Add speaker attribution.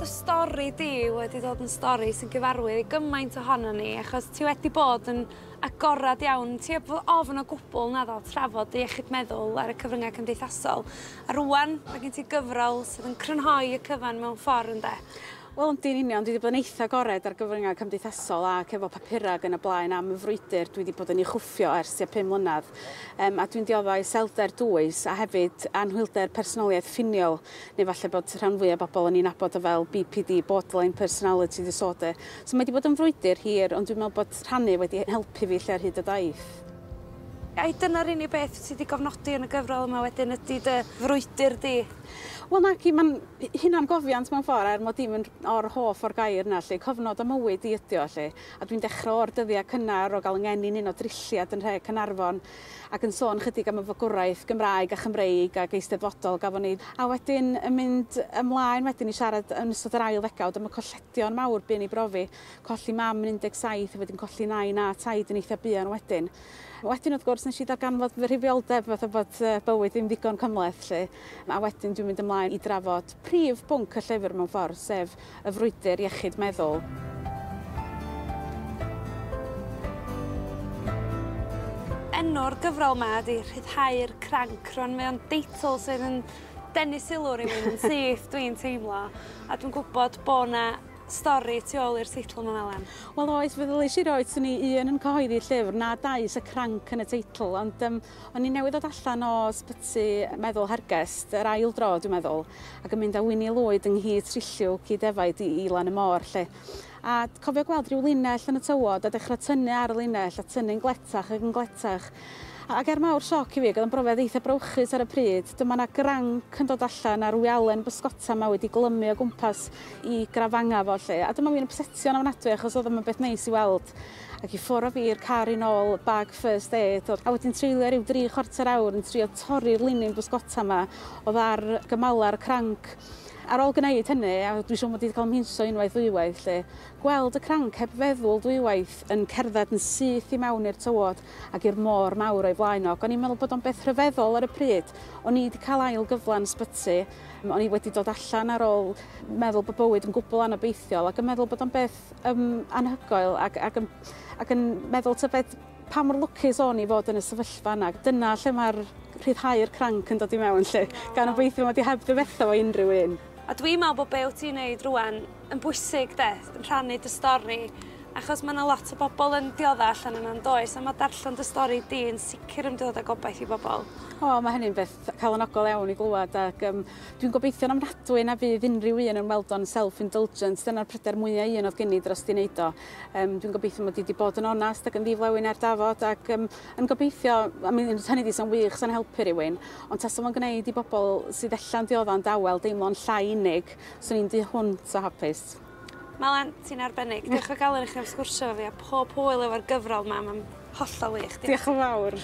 Speaker 1: dy stori di wedi dod yn stori sy'n gyfarwydd i gymaint ohono ni, achos ti wedi bod yn agorad iawn, ti efo ofn o gwbl naddo trafod i iechyd meddwl ar y cyfryngau cymdeithasol. A rwan, mae gen ti gyfrol sydd yn crynhoi y cyfan mewn ffordd ynde.
Speaker 2: Wel, ynddi'n union, dwi wedi bod yn eitha gored ar gyfryngau cymdeithasol ac efo papurau yn y blaen am y frwydr dwi wedi bod yn ei chwffio ers tua 5 mlynedd. A dwi'n dioddau selder dwys a hefyd anhwylder personoliaeth ffiniol, neu falle bod rhan fwy o bobl yn ei nabod o fel BPD, Borderline Personality Disorder. So mae wedi bod yn frwydr hir, ond dwi'n meddwl bod rhannu wedi helpu fi lle ar hyd y daith.
Speaker 1: A dyna'r unig beth ti wedi gofnodi yn y gyfrol yma wedyn ydy dy frwydr di?
Speaker 2: Wel naci, mae'n hunan gofiant mewn ffordd er mod i'm o'r hoff o'r gair yna, lle cofnod o mywyd i ydi o, lle. A dwi'n dechrau o'r dyddiau cynnar o gael yng un o drilliad yn rhe Cynarfon ac yn sôn chydig am y fagwraeth Gymraeg a Chymreig ac eisteddfodol gafon ni. A wedyn yn mynd ymlaen wedyn i siarad yn ystod yr ail ddegawd am y colledion mawr bu'n ei brofi. Colli mam yn 17, wedyn colli nain a taid yn eitha buan wedyn. Wedyn wrth gwrs nes i darganfod fy rhifioldeb fatha bod bywyd ddim ddigon cymhleth lle. A wedyn dwi'n mynd ymlaen i drafod prif bwnc y llyfr mewn ffordd, sef y frwydr iechyd meddwl.
Speaker 1: Enw'r gyfrol yma ydy Rhyddhau'r Cranc, rwan mae o'n deitl sydd yn denu sylw rhywun yn syth dwi'n teimlo. A dwi'n gwybod bod yna stori tu ôl i'r teitl yma Melen.
Speaker 2: Wel oes, fe ddylais i roed swn i un yn cyhoeddi llyfr na dais y cranc yn y teitl, ond o'n i newydd ddod allan o sbyty meddwl Hergest, yr ail dro dwi'n meddwl, ac yn mynd â Winnie Lloyd ynghi Trilliw cyd-defaid i lan y môr lle. A cofio gweld rhyw linell yn y tywod a dechrau tynnu ar y linell a tynnu'n gletach ac yn gletach. Ac mawr sioc i fi, oedd yn brofiad eitha brwchus ar y pryd. Dyma yna granc yn dod allan ar wialen bysgota ma wedi glymu o gwmpas i grafanga fo lle. A dyma fi'n obsetio'n ofnadwy achos oedd yma beth neis i weld. Ac i ffwrdd o fi i'r car i nôl bag first aid. A wedyn treulio rhyw 3/4 awr yn trio torri'r linyn bysgota ma oedd ar gymala'r cranc. Ar ôl gwneud hynny, a dwi'n siŵr mod i wedi cael minso unwaith ddwywaith lle, gweld y cranc heb feddwl dwywaith yn cerdded yn syth i mewn i'r tywod ac i'r môr mawr o'i flaenog. O'n i'n meddwl bod o'n beth rhyfeddol ar y pryd. O'n i wedi cael ail gyflan sbyty, o'n i wedi dod allan ar ôl meddwl bod bywyd yn gwbl anobeithiol ac yn meddwl bod o'n beth anhygoel ac yn meddwl tybed pa mor lwcus o'n i fod yn y sefyllfa yna. Dyna lle mae'r Rhyddhau'r Cranc yn dod i mewn lle. Gan obeithio mod i heb ddifetha fo unrhyw un.
Speaker 1: A dwi'n meddwl bod be wyt ti'n neud rwan yn bwysig yn rhannu dy stori, achos mae yna lot o bobl yn diodda allan yna'n does, a mae darllen dy stori di yn sicr yn dod â gobaith i bobl.
Speaker 2: Mae hynny'n beth calonogol iawn i glywed ac dwi'n gobeithio'n ofnadwy na fydd unrhyw un yn weld o'n self-indulgence. Dyna'r pryder mwyaf un oedd gen i dros di wneud o. Dwi'n gobeithio mod i wedi bod yn onast ac yn ddiflewyn ar dafod ac yn gobeithio, hynny di sy'n wych sy'n helpu rhywun, ond tas o'n gwneud i bobl sydd allan diodda'n dawel deimlo'n llai unig, so ni'n di hwnt o hapus.
Speaker 1: Malen, ti'n arbennig. Diolch o galon i chi am sgwrsio fi a pob hwyl efo'r gyfrol yma, mae'n hollol wych.
Speaker 2: Diolch yn fawr.